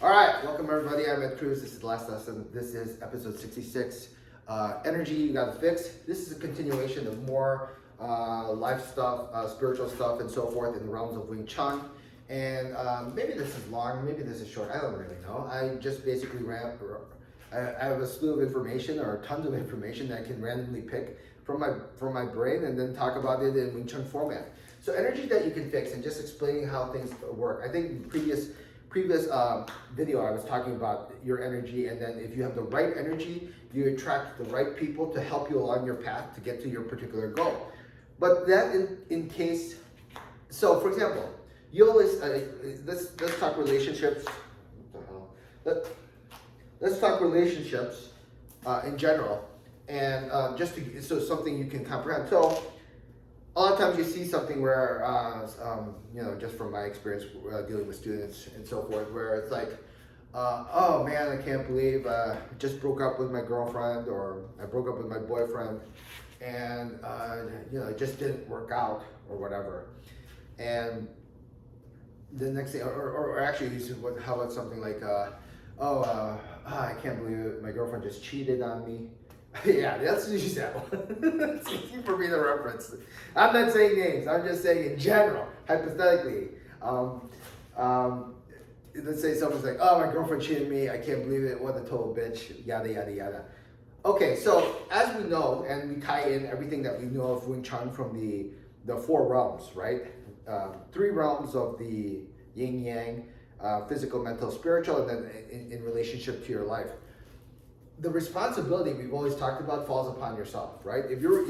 All right, welcome everybody. I'm Ed Cruz. This is the last lesson. This is episode 66. Energy you gotta fix. This is a continuation of more life stuff, spiritual stuff, and so forth in the realms of Wing Chun. And maybe this is long, maybe this is short. I don't really know. I just basically I have a slew of information or tons of information that I can randomly pick from my brain and then talk about it in Wing Chun format. So energy that you can fix and just explaining how things work. I think in previous video I was talking about your energy, and then if you have the right energy, you attract the right people to help you along your path to get to your particular goal. But that in case, so for example, you always, let's talk relationships. What the hell? Let's talk relationships in general, and so something you can comprehend. So a lot of times you see something where, just from my experience dealing with students and so forth, where it's like, oh man, I can't believe I just broke up with my girlfriend, or I broke up with my boyfriend, and it just didn't work out or whatever. And the next thing, or actually, how about something like, I can't believe it, my girlfriend just cheated on me. Yeah, that's an example. It's easy for me to reference. I'm not saying names. I'm just saying in general, hypothetically. Let's say someone's like, "Oh, my girlfriend cheated me. I can't believe it. What a total bitch." Yada yada yada. Okay, so as we know, and we tie in everything that we know of Wing Chun from the four realms, right? Three realms of the yin yang, physical, mental, spiritual, and then in relationship to your life. The responsibility we've always talked about falls upon yourself, right? If you're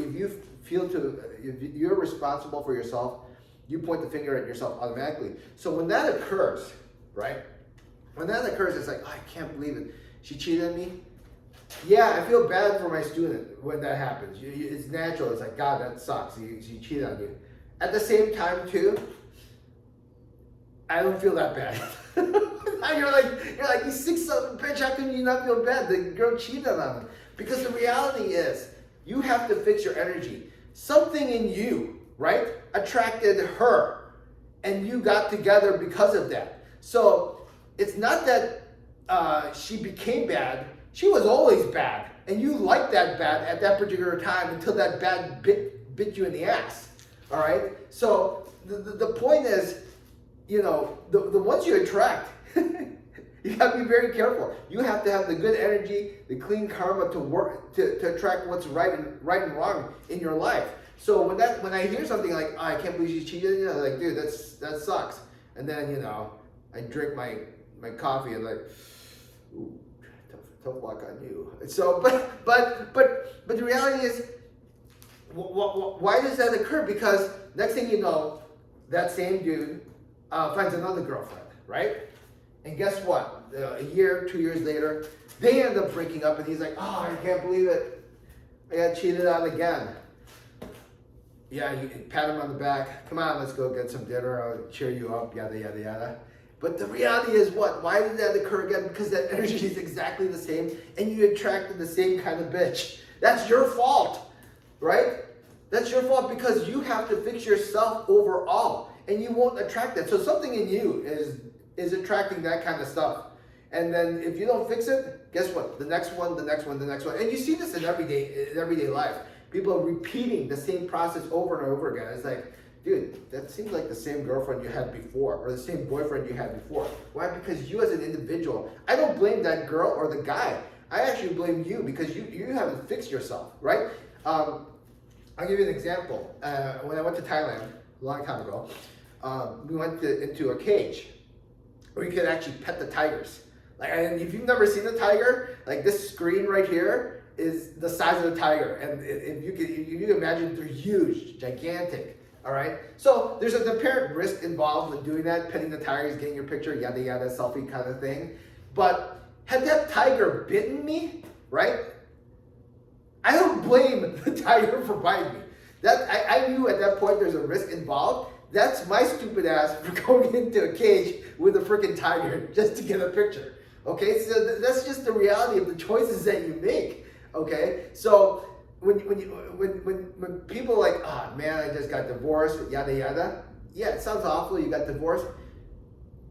responsible for yourself, you point the finger at yourself automatically. So when that occurs, right? When that occurs, it's like, oh, I can't believe it. She cheated on me. Yeah, I feel bad for my student when that happens. It's natural. It's like, God, that sucks. She cheated on you. At the same time, too, I don't feel that bad. You're like, you sick son of a bitch, how can you not feel bad? The girl cheated on him. Because the reality is, you have to fix your energy. Something in you, right, attracted her, and you got together because of that. So it's not that she became bad. She was always bad, and you liked that bad at that particular time until that bad bit you in the ass. All right. So the point is, the ones you attract, you have to be very careful. You have to have the good energy, the clean karma to work to attract what's right and wrong in your life. So when I hear something like, oh, I can't believe she cheated, like, dude, that sucks. And then I drink my coffee and like, ooh, tough luck on you. So but the reality is, why does that occur? Because next thing you know, that same dude finds another girlfriend, right? And guess what? A year, 2 years later, they end up breaking up, and he's like, oh, I can't believe it. I got cheated on again. Yeah, you pat him on the back. Come on, let's go get some dinner. I'll cheer you up, yada, yada, yada. But the reality is what? Why did that occur again? Because that energy is exactly the same, and you attracted the same kind of bitch. That's your fault, right? That's your fault, because you have to fix yourself overall, and you won't attract that. So something in you is attracting that kind of stuff. And then if you don't fix it, guess what? The next one, the next one, the next one. And you see this in everyday life. People are repeating the same process over and over again. It's like, dude, that seems like the same girlfriend you had before, or the same boyfriend you had before. Why? Because you as an individual, I don't blame that girl or the guy. I actually blame you, because you haven't fixed yourself, right? I'll give you an example. When I went to Thailand a long time ago, we went into a cage where you could actually pet the tigers. Like, and if you've never seen a tiger, like this screen right here is the size of the tiger, and if you can imagine, they're huge, gigantic. All right. So there's an apparent risk involved in doing that, petting the tigers, getting your picture, yada yada, selfie kind of thing. But had that tiger bitten me, right? I don't blame the tiger for biting me. I knew at that point there's a risk involved. That's my stupid ass for going into a cage with a freaking tiger just to get a picture. Okay, so that's just the reality of the choices that you make. Okay, so when people are like, oh man, I just got divorced, yada yada. Yeah, it sounds awful. You got divorced.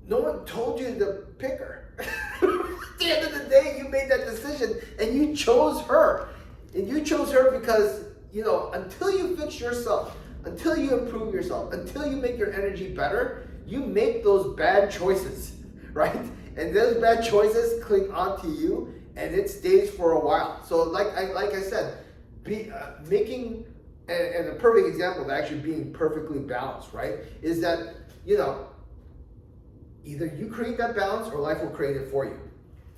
No one told you to pick her. At the end of the day, you made that decision and you chose her. And you chose her because, until you fix yourself, until you improve yourself, until you make your energy better, you make those bad choices, right? And those bad choices cling onto you and it stays for a while. So like I said, making, and a perfect example of actually being perfectly balanced, right? Is that, either you create that balance or life will create it for you,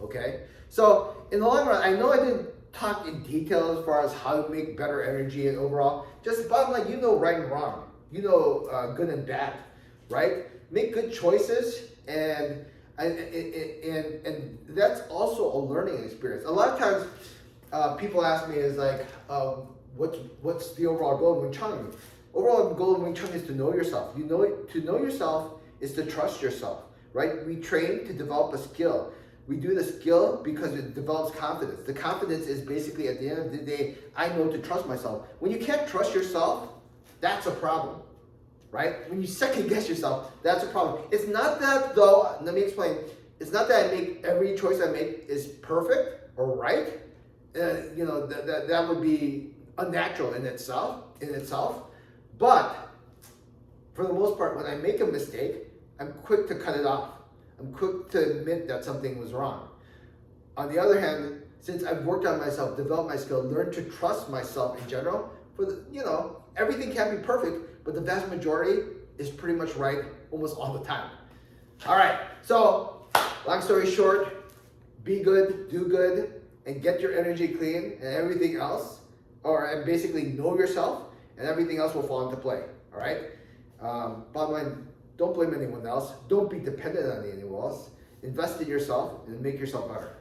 okay? So in the long run, I know I didn't talk in detail as far as how to make better energy and overall, just bottom line, right and wrong, good and bad, right? Make good choices and that's also a learning experience. A lot of times people ask me is like, what's the overall goal of Wing Chun? Overall goal of Wing Chun is to know yourself. To know yourself is to trust yourself, right? We train to develop a skill. We do the skill because it develops confidence. The confidence is basically at the end of the day, I know to trust myself. When you can't trust yourself, that's a problem, right? When you second guess yourself, that's a problem. It's not that though, let me explain. It's not that every choice I make is perfect or right. That would be unnatural in itself. But for the most part, when I make a mistake, I'm quick to cut it off. I'm quick to admit that something was wrong. On the other hand, since I've worked on myself, developed my skill, learned to trust myself in general, everything can't be perfect, but the vast majority is pretty much right almost all the time. All right, so long story short, be good, do good, and get your energy clean and everything else, and basically know yourself, and everything else will fall into play, all right? Bottom line, don't blame anyone else. Don't be dependent on anyone else. Invest in yourself and make yourself better.